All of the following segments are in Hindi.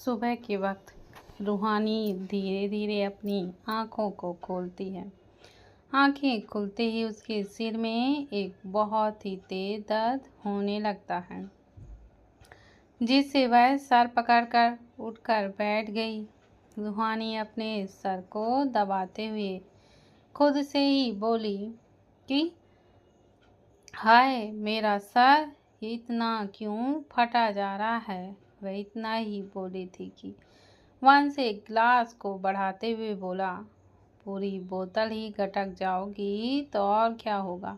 सुबह के वक्त रूहानी धीरे धीरे अपनी आंखों को खोलती है। आंखें खुलते ही उसके सिर में एक बहुत ही तेज दर्द होने लगता है, जिससे वह सर पकड़कर उठकर बैठ गई। रूहानी अपने सर को दबाते हुए खुद से ही बोली कि हाय, मेरा सर इतना क्यों फटा जा रहा है। वह इतना ही बोली थी कि वंश एक गिलास को बढ़ाते हुए बोला, पूरी बोतल ही गटक जाओगी तो और क्या होगा।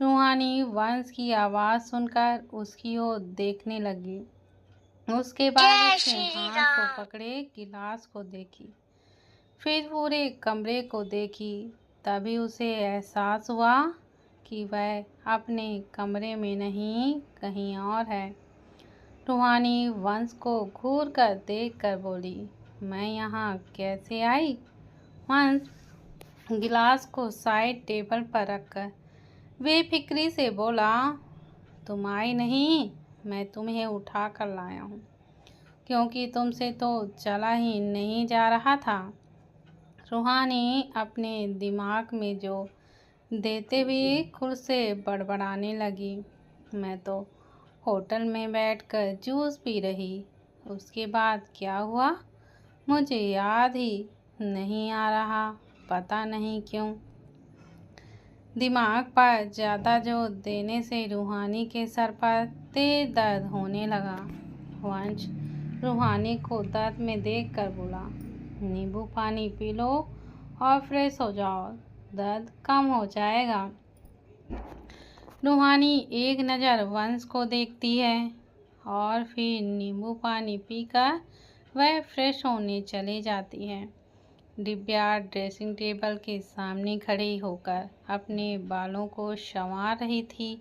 रूहानी वंश की आवाज़ सुनकर उसकी ओर देखने लगी। उसके बाद उसने हाथ को पकड़े गिलास को देखी, फिर पूरे कमरे को देखी। तभी उसे एहसास हुआ कि वह अपने कमरे में नहीं, कहीं और है। रूहानी वंश को घूर कर देख कर बोली, मैं यहाँ कैसे आई। वंश गिलास को साइड टेबल पर रखकर बेफिक्री से बोला, तुम आई नहीं, मैं तुम्हें उठा कर लाया हूँ, क्योंकि तुमसे तो चला ही नहीं जा रहा था। रूहानी अपने दिमाग में जो देते हुए खुद से बड़बड़ाने लगी, मैं तो होटल में बैठकर जूस पी रही, उसके बाद क्या हुआ मुझे याद ही नहीं आ रहा, पता नहीं क्यों। दिमाग पर ज़्यादा जोर देने से रूहानी के सर पर तेज दर्द होने लगा। वंश रूहानी को दर्द में देखकर बोला, नींबू पानी पी लो और फ्रेश हो जाओ, दर्द कम हो जाएगा। रूहानी एक नज़र वंश को देखती है और फिर नींबू पानी पीकर वह फ्रेश होने चली जाती है। दिव्या ड्रेसिंग टेबल के सामने खड़ी होकर अपने बालों को संवार रही थी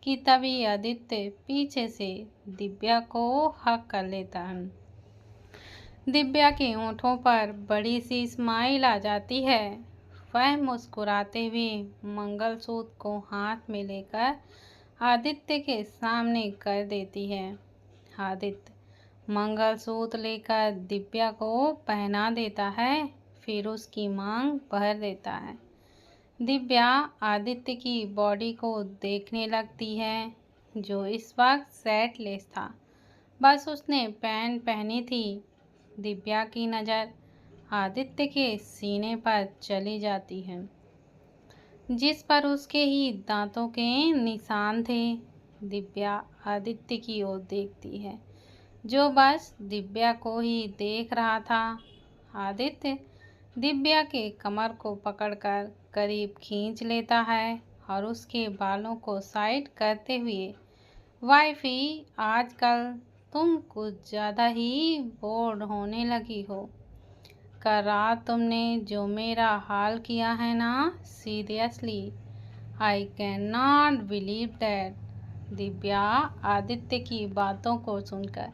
कि तभी आदित्य पीछे से दिव्या को हक कर लेता है। दिव्या के होठों पर बड़ी सी स्माइल आ जाती है। वह मुस्कुराते हुए मंगलसूत्र को हाथ में लेकर आदित्य के सामने कर देती है। आदित्य मंगलसूत्र लेकर दिव्या को पहना देता है, फिर उसकी मांग भर देता है। दिव्या आदित्य की बॉडी को देखने लगती है, जो इस वक्त सेटलेस था, बस उसने पैंट पहनी थी। दिव्या की नज़र आदित्य के सीने पर चली जाती है, जिस पर उसके ही दांतों के निशान थे। दिव्या आदित्य की ओर देखती है, जो बस दिव्या को ही देख रहा था। आदित्य दिव्या के कमर को पकड़कर करीब खींच लेता है और उसके बालों को साइड करते हुए, वाइफी, आजकल तुम कुछ ज़्यादा ही बोर्ड होने लगी हो। कल रात तुमने जो मेरा हाल किया है ना, seriously I can not believe that. Divya Aditya की बातों को सुनकर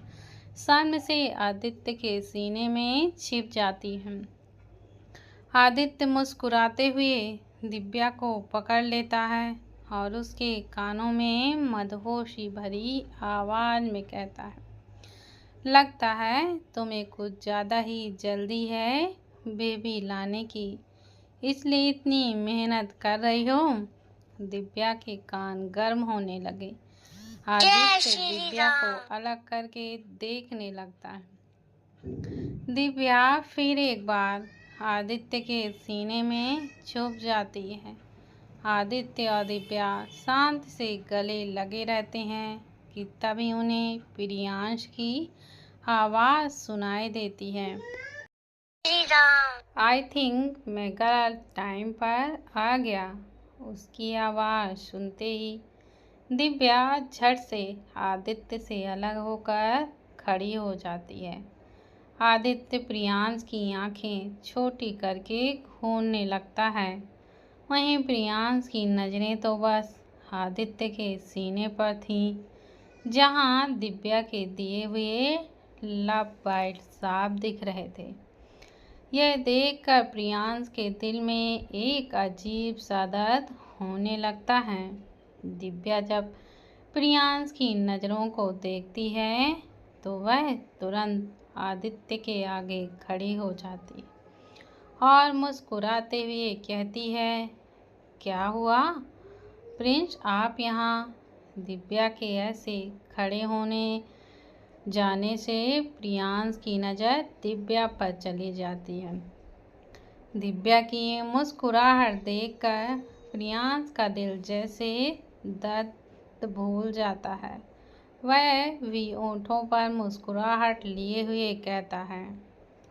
शर्म से आदित्य के सीने में छिप जाती है। आदित्य मुस्कुराते हुए दिव्या को पकड़ लेता है और उसके कानों में मदहोशी भरी आवाज़ में कहता है, लगता है तुम्हें कुछ ज़्यादा ही जल्दी है बेबी लाने की, इसलिए इतनी मेहनत कर रही हो। दिव्या के कान गर्म होने लगे। आदित्य दिव्या को अलग करके देखने लगता है। दिव्या फिर एक बार आदित्य के सीने में छुप जाती है। आदित्य और दिव्या शांत से गले लगे रहते हैं कि तभी उन्हें प्रियांश की आवाज़ सुनाई देती है, आई थिंक मैं गलत टाइम पर आ गया। उसकी आवाज़ सुनते ही दिव्या झट से आदित्य से अलग होकर खड़ी हो जाती है। आदित्य प्रियांश की आंखें छोटी करके घूरने लगता है। वहीं प्रियांश की नज़रें तो बस आदित्य के सीने पर थीं, जहां दिव्या के दिए हुए लव बाइट साफ दिख रहे थे। यह देखकर प्रियांश के दिल में एक अजीब सा दर्द होने लगता है। दिव्या जब प्रियांश की नज़रों को देखती है तो वह तुरंत आदित्य के आगे खड़ी हो जाती है और मुस्कुराते हुए कहती है, क्या हुआ प्रिंस, आप यहाँ? दिव्या के ऐसे खड़े होने जाने से प्रियांश की नज़र दिव्या पर चली जाती है। दिव्या की मुस्कुराहट देखकर प्रियांश का दिल जैसे दर्द भूल जाता है। वह भी होठों पर मुस्कुराहट लिए हुए कहता है,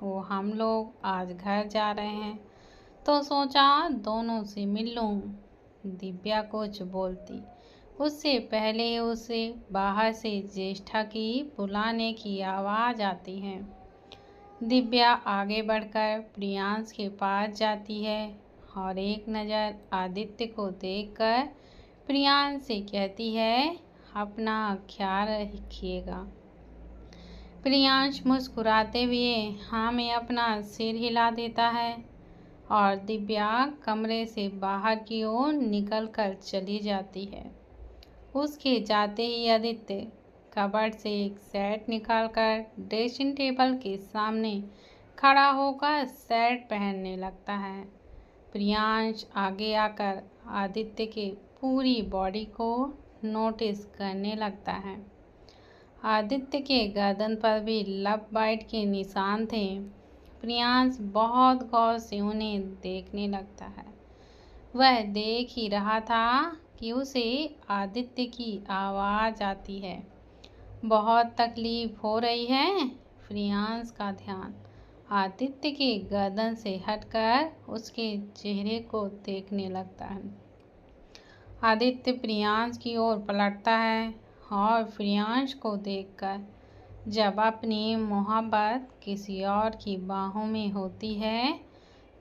वो हम लोग आज घर जा रहे हैं तो सोचा दोनों से मिल लूं। दिव्या कुछ बोलती उससे पहले उसे बाहर से ज्येष्ठा की बुलाने की आवाज़ आती है। दिव्या आगे बढ़कर प्रियांश के पास जाती है और एक नज़र आदित्य को देखकर प्रियांश से कहती है, अपना ख्याल रखिएगा। प्रियांश मुस्कुराते हुए हाँ में अपना सिर हिला देता है और दिव्या कमरे से बाहर की ओर निकलकर चली जाती है। उसके जाते ही आदित्य कबर्ड से एक सेट निकालकर ड्रेसिंग टेबल के सामने खड़ा होकर सेट पहनने लगता है। प्रियांश आगे आकर आदित्य के पूरी बॉडी को नोटिस करने लगता है। आदित्य के गर्दन पर भी लव बाइट के निशान थे। प्रियांश बहुत गौर से उन्हें देखने लगता है। वह देख ही रहा था कि उसे आदित्य की आवाज़ आती है, बहुत तकलीफ हो रही है। प्रियांश का ध्यान आदित्य के गर्दन से हटकर उसके चेहरे को देखने लगता है। आदित्य प्रियांश की ओर पलटता है और प्रियांश को देखकर जब अपनी मोहब्बत किसी और की बाहों में होती है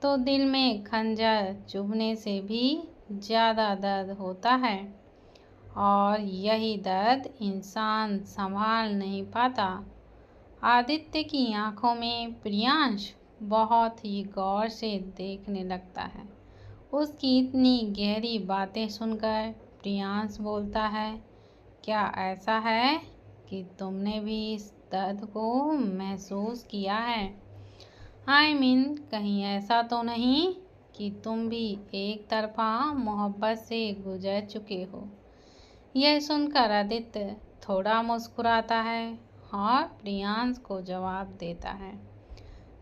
तो दिल में खंजर चुभने से भी ज़्यादा दर्द होता है और यही दर्द इंसान संभाल नहीं पाता। आदित्य की आंखों में प्रियांश बहुत ही गौर से देखने लगता है। उसकी इतनी गहरी बातें सुनकर प्रियांश बोलता है, क्या ऐसा है कि तुमने भी इस दर्द को महसूस किया है? कहीं ऐसा तो नहीं कि तुम भी एक तरफा मोहब्बत से गुजर चुके हो? यह सुनकर आदित्य थोड़ा मुस्कुराता है और प्रियांश को जवाब देता है,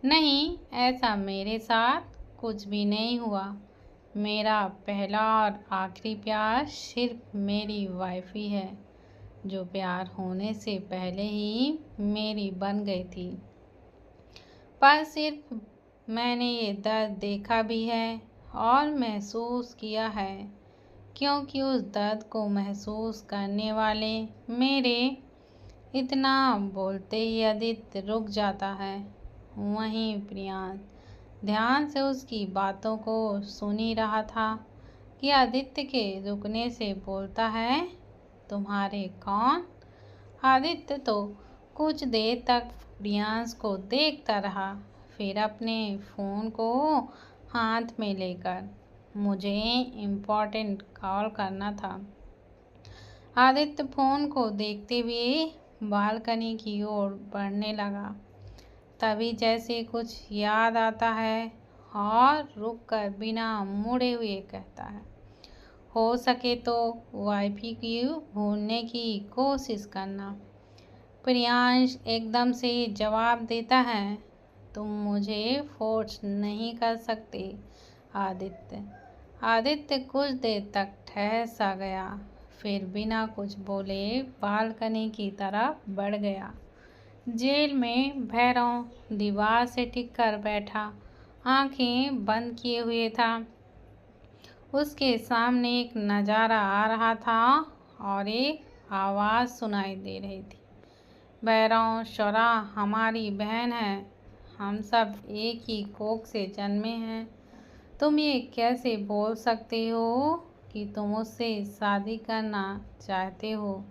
नहीं, ऐसा मेरे साथ कुछ भी नहीं हुआ। मेरा पहला और आखिरी प्यार सिर्फ मेरी वाइफ ही है, जो प्यार होने से पहले ही मेरी बन गई थी। पर सिर्फ मैंने ये दर्द देखा भी है और महसूस किया है, क्योंकि उस दर्द को महसूस करने वाले मेरे। इतना बोलते ही आदित्य रुक जाता है। वहीं प्रियांश ध्यान से उसकी बातों को सुन ही रहा था कि आदित्य के रुकने से बोलता है, तुम्हारे कौन? आदित्य तो कुछ देर तक प्रियांश को देखता रहा, फिर अपने फ़ोन को हाथ में लेकर, मुझे इम्पोर्टेंट कॉल करना था। आदित्य फ़ोन को देखते हुए बालकनी की ओर बढ़ने लगा। तभी जैसे कुछ याद आता है और रुककर बिना मुड़े हुए कहता है, हो सके तो वाईफाई की भूलने की कोशिश करना। प्रियांश एकदम से जवाब देता है, तुम मुझे फोर्स नहीं कर सकते आदित्य। आदित्य कुछ देर तक ठहर सा गया, फिर बिना कुछ बोले बालकनी की तरफ बढ़ गया। जेल में भैरव दीवार से टिक कर बैठा, आंखें बंद किए हुए था। उसके सामने एक नज़ारा आ रहा था और एक आवाज़ सुनाई दे रही थी, भैरव शोरा हमारी बहन है, हम सब एक ही कोख से जन्मे हैं। तुम ये कैसे बोल सकते हो कि तुम उससे शादी करना चाहते हो?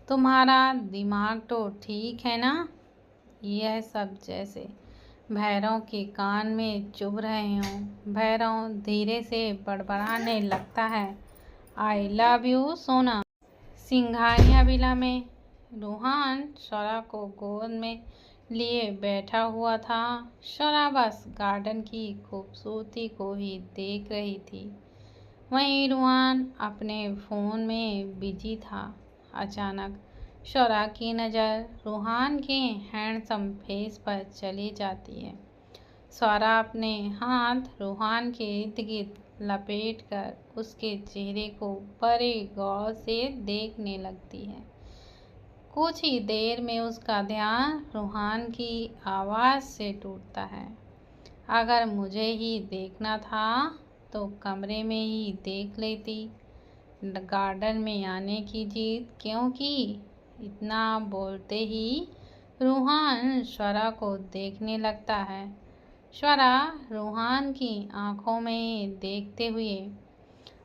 तुम्हारा दिमाग तो ठीक है ना? यह सब जैसे भैरव के कान में चुभ रहे हों। भैरव धीरे से बड़बड़ाने लगता है, आई लव यू सोना। सिंघानिया विला में रूहान शोरा को गोद में लिए बैठा हुआ था। शोरा बस गार्डन की खूबसूरती को ही देख रही थी। वहीं रूहान अपने फ़ोन में बिजी था। अचानक शोरा की नज़र रूहान के हैंडसम फेस पर चली जाती है। शोरा अपने हाथ रूहान के इर्द गिर्द लपेट कर उसके चेहरे को बड़े गौर से देखने लगती है। कुछ ही देर में उसका ध्यान रूहान की आवाज़ से टूटता है। अगर मुझे ही देखना था तो कमरे में ही देख लेती, गार्डन में आने की जिद क्यों की? इतना बोलते ही रूहान शोरा को देखने लगता है। शोरा रूहान की आंखों में देखते हुए,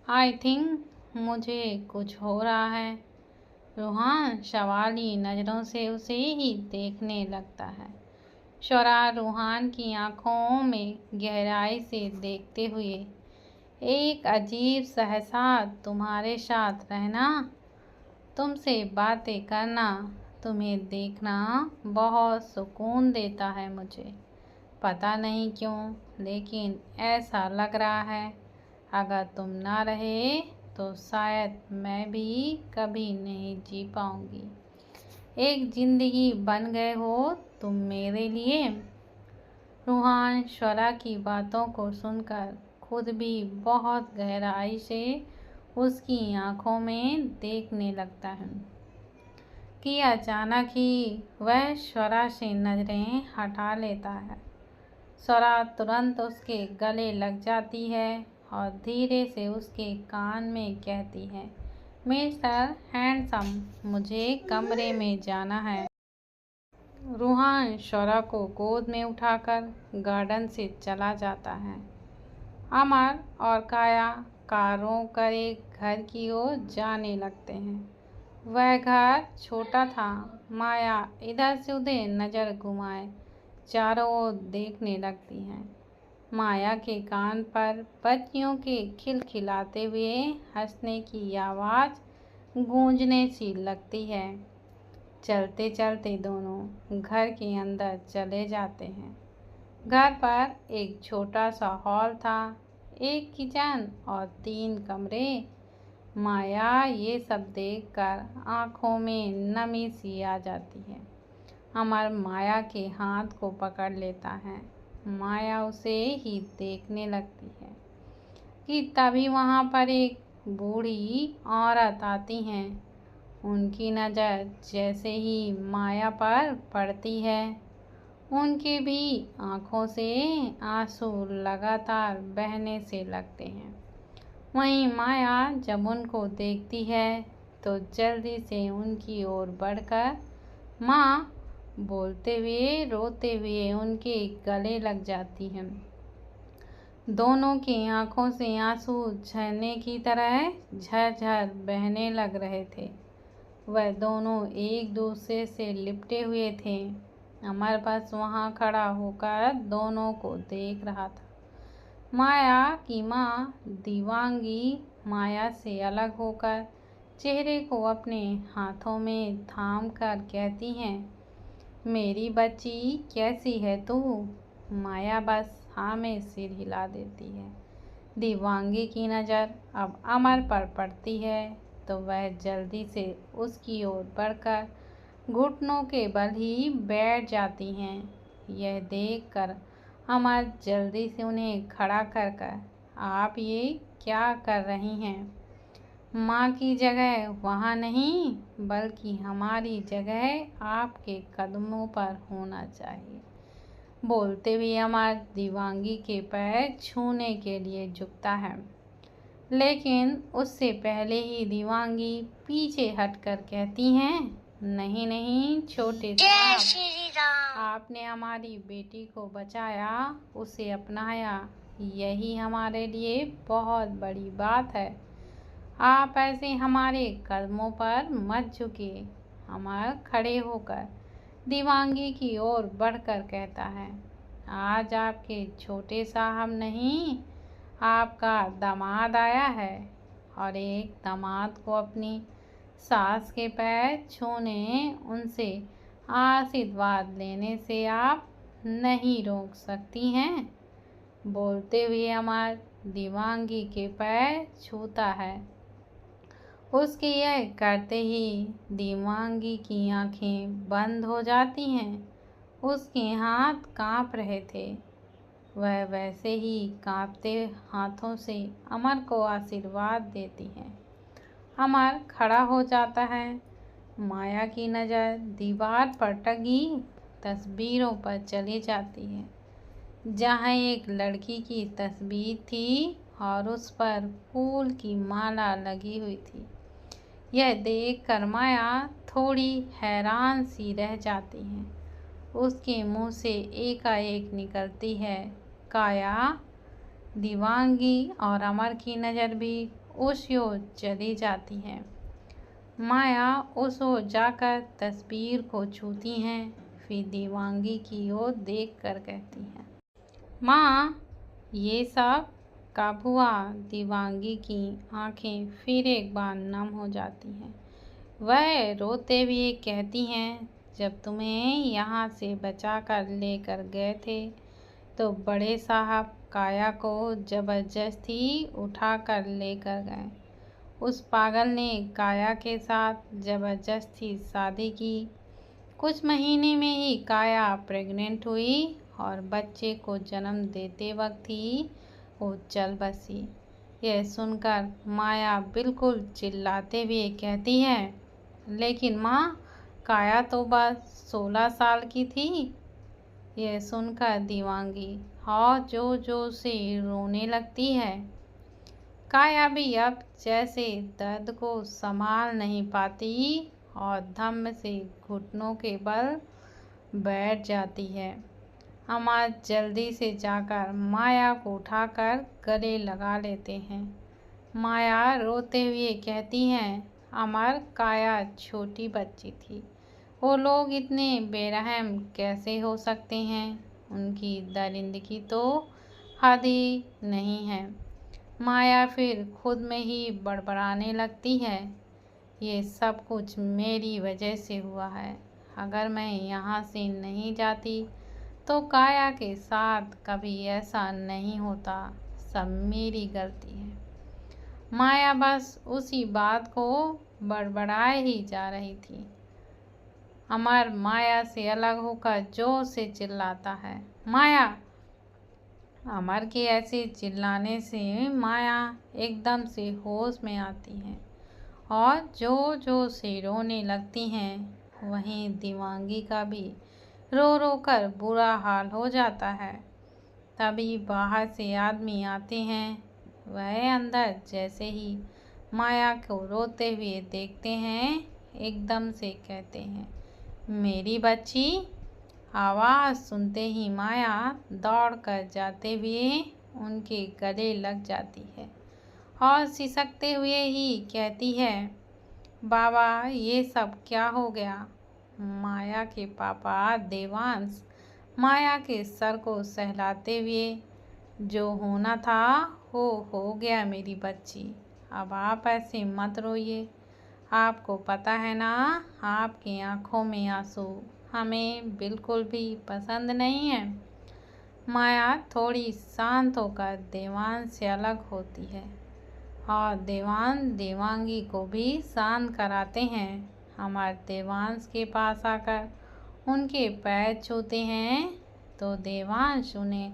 आई थिंक मुझे कुछ हो रहा है। रूहान सवाली नज़रों से उसे ही देखने लगता है। शोरा रूहान की आंखों में गहराई से देखते हुए, एक अजीब सा एहसास, तुम्हारे साथ रहना, तुमसे बातें करना, तुम्हें देखना बहुत सुकून देता है मुझे। पता नहीं क्यों, लेकिन ऐसा लग रहा है अगर तुम ना रहे तो शायद मैं भी कभी नहीं जी पाऊंगी। एक जिंदगी बन गए हो तुम मेरे लिए। रूहान शोरा की बातों को सुनकर खुद भी बहुत गहराई से उसकी आंखों में देखने लगता है कि अचानक ही वह शोरा से नज़रें हटा लेता है। शोरा तुरंत उसके गले लग जाती है और धीरे से उसके कान में कहती है, मिस्टर हैंडसम, मुझे कमरे में जाना है। रूहान शोरा को गोद में उठाकर गार्डन से चला जाता है। अमर और काया कारों कर एक घर की ओर जाने लगते हैं। वह घर छोटा था। माया इधर से उधर नज़र घुमाए चारों ओर देखने लगती है। माया के कान पर बच्चियों के खिलखिलाते हुए हंसने की आवाज़ गूंजने सी लगती है। चलते चलते दोनों घर के अंदर चले जाते हैं। घर पर एक छोटा सा हॉल था, एक किचन और 3 कमरे। माया ये सब देखकर आंखों में नमी सी आ जाती है। अमर माया के हाथ को पकड़ लेता है। माया उसे ही देखने लगती है कि तभी वहाँ पर एक बूढ़ी औरत आती है। उनकी नज़र जैसे ही माया पर पड़ती है, उनके भी आँखों से आंसू लगातार बहने से लगते हैं। वहीं माया जब उनको देखती है तो जल्दी से उनकी ओर बढ़कर माँ बोलते हुए रोते हुए उनके गले लग जाती है। दोनों की आंखों से आंसू झरने की तरह झरझर बहने लग रहे थे। वह दोनों एक दूसरे से लिपटे हुए थे। अमर बस वहाँ खड़ा होकर दोनों को देख रहा था। माया की माँ दिवांगी माया से अलग होकर चेहरे को अपने हाथों में थाम कर कहती हैं, मेरी बच्ची कैसी है तू? माया बस हाँ में सिर हिला देती है। दिवांगी की नज़र अब अमर पर पड़ती है तो वह जल्दी से उसकी ओर बढ़कर घुटनों के बल ही बैठ जाती हैं। यह देखकर अमर जल्दी से उन्हें खड़ा कर आप ये क्या कर रही हैं? माँ की जगह वहाँ नहीं, बल्कि हमारी जगह आपके कदमों पर होना चाहिए। बोलते हुए अमर दिवांगी के पैर छूने के लिए झुकता है, लेकिन उससे पहले ही दिवांगी पीछे हटकर कहती हैं, नहीं नहीं छोटे साहब, आपने हमारी बेटी को बचाया, उसे अपनाया, यही हमारे लिए बहुत बड़ी बात है। आप ऐसे हमारे कदमों पर मत झुकिए। अमर खड़े होकर दिवांगी की ओर बढ़कर कहता है, आज आपके छोटे साहब नहीं, आपका दामाद आया है और एक दामाद को अपनी सास के पैर छूने, उनसे आशीर्वाद लेने से आप नहीं रोक सकती हैं। बोलते हुए अमर देवांगी के पैर छूता है। उसके यह करते ही देवांगी की आंखें बंद हो जाती हैं। उसके हाथ कांप रहे थे। वह वैसे ही कांपते हाथों से अमर को आशीर्वाद देती है। अमर खड़ा हो जाता है। माया की नज़र दीवार पर टंगी तस्वीरों पर चली जाती है, जहाँ एक लड़की की तस्वीर थी और उस पर फूल की माला लगी हुई थी। यह देखकर माया थोड़ी हैरान सी रह जाती है। उसके मुंह से एकाएक निकलती है काया। देवांगी और अमर की नज़र भी उस ओर चली जाती है। माया उस ओर जाकर तस्वीर को छूती हैं, फिर देवांगी की ओर देखकर कहती है, माँ, ये सब कब हुआ? देवांगी की आंखें फिर एक बार नम हो जाती हैं। वह रोते हुए कहती हैं, जब तुम्हें यहाँ से बचा कर लेकर गए थे तो बड़े साहब काया को जबरदस्ती उठा कर लेकर गए। उस पागल ने काया के साथ जबरदस्ती शादी की। कुछ महीने में ही काया प्रेग्नेंट हुई और बच्चे को जन्म देते वक्त ही वो चल बसी। यह सुनकर माया बिल्कुल चिल्लाते हुए कहती है, लेकिन माँ, काया तो बस 16 साल की थी। यह सुनकर देवांगी और जो से रोने लगती है। काया भी अब जैसे दर्द को संभाल नहीं पाती और धम्म से घुटनों के बल बैठ जाती है। अमर जल्दी से जाकर माया को उठाकर गले लगा लेते हैं। माया रोते हुए कहती हैं, अमर, काया छोटी बच्ची थी। वो लोग इतने बेरहम कैसे हो सकते हैं? उनकी दरिंदगी तो हद ही नहीं है। माया फिर खुद में ही बड़बड़ाने लगती है, ये सब कुछ मेरी वजह से हुआ है। अगर मैं यहाँ से नहीं जाती तो काया के साथ कभी ऐसा नहीं होता। सब मेरी गलती है। माया बस उसी बात को बड़बड़ाए ही जा रही थी। अमर माया से अलग होकर जोर से चिल्लाता है, माया! अमर के ऐसे चिल्लाने से माया एकदम से होश में आती है और जो से रोने लगती हैं। वहीं देवांगी का भी रो रो कर बुरा हाल हो जाता है। तभी बाहर से आदमी आते हैं। वह अंदर जैसे ही माया को रोते हुए देखते हैं, एकदम से कहते हैं, मेरी बच्ची! आवाज़ सुनते ही माया दौड़ कर जाते हुए उनके गले लग जाती है और सिसकते हुए ही कहती है, बाबा, ये सब क्या हो गया? माया के पापा देवांश माया के सर को सहलाते हुए, जो होना था वो हो गया मेरी बच्ची। अब आप ऐसे मत रोइए। आपको पता है ना, आपकी आंखों में आंसू हमें बिल्कुल भी पसंद नहीं है। माया थोड़ी शांत होकर देवांश से अलग होती है और देवांगी को भी शांत कराते हैं। हमारे देवांश के पास आकर उनके पैर छूते हैं तो देवांश उन्हें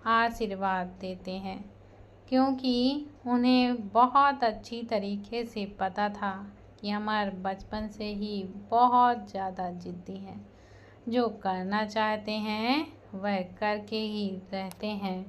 आशीर्वाद देते हैं, क्योंकि उन्हें बहुत अच्छी तरीके से पता था कि अमर बचपन से ही बहुत ज़्यादा जिद्दी हैं। जो करना चाहते हैं वह करके ही रहते हैं।